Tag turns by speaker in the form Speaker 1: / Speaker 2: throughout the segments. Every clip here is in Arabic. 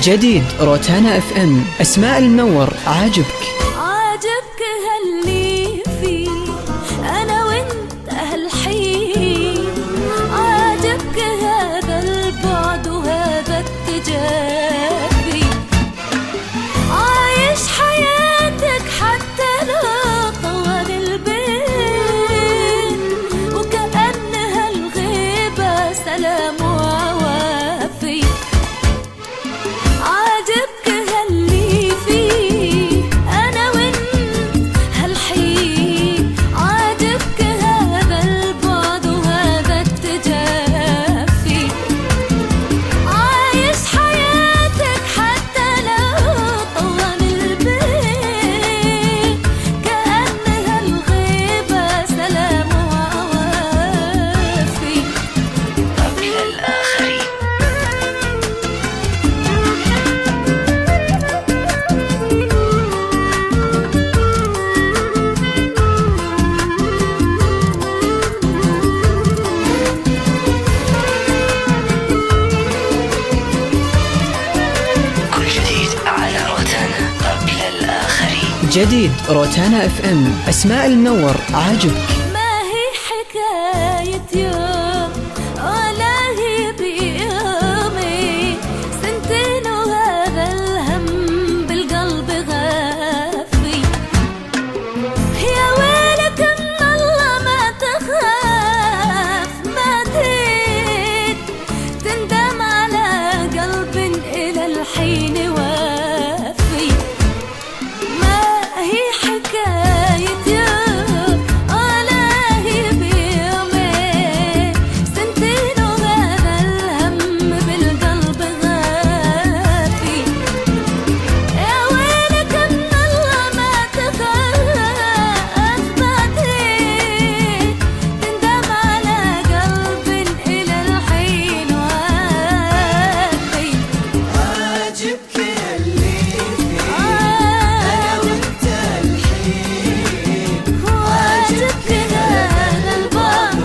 Speaker 1: جديد روتانا اف ام. اسماء المنور. عاجبك
Speaker 2: هاللي فيه انا وانت هالحين، عاجبك هذا البعد وهذا التجافي، عايش حياتك حتى لو طول البيت، وكأن هالغيبة سلام وعوافي. عاجبك هاللي فيه أنا وإنت هالحين، عاجبك هذا البعد وهذا التجافي، عايش حياتك حتى لو طول البيت، كأن هالغيبة سلام وعوافي.
Speaker 3: قبل الآخرين.
Speaker 1: جديد روتانا اف ام. اسماء المنور. عاجبك
Speaker 2: ما هي حكاية يوم ولا هي بيومي، سنتين وهذا الهم بالقلب غافي. يا ويلك من الله ما تخاف، ما تريد تندم على قلب إلى الحين وافي. ما هي حكاية يوم ولا هي بيومين، سنتين وهذا الهم بالقلب غافي. يا ويلك من الله ما تخاف، ما تريد تندم على قلب إلى الحين وافي.
Speaker 4: عاجبك اللي فيه أنا وأنت الحين،
Speaker 2: عاجبك هذا البعد.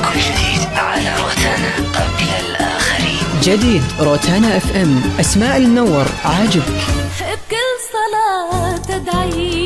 Speaker 3: كل جديد على روتانا قبل الآخرين.
Speaker 1: جديد روتانا اف ام. اسماء المنور. عاجبك
Speaker 2: بكل صلاة تدعي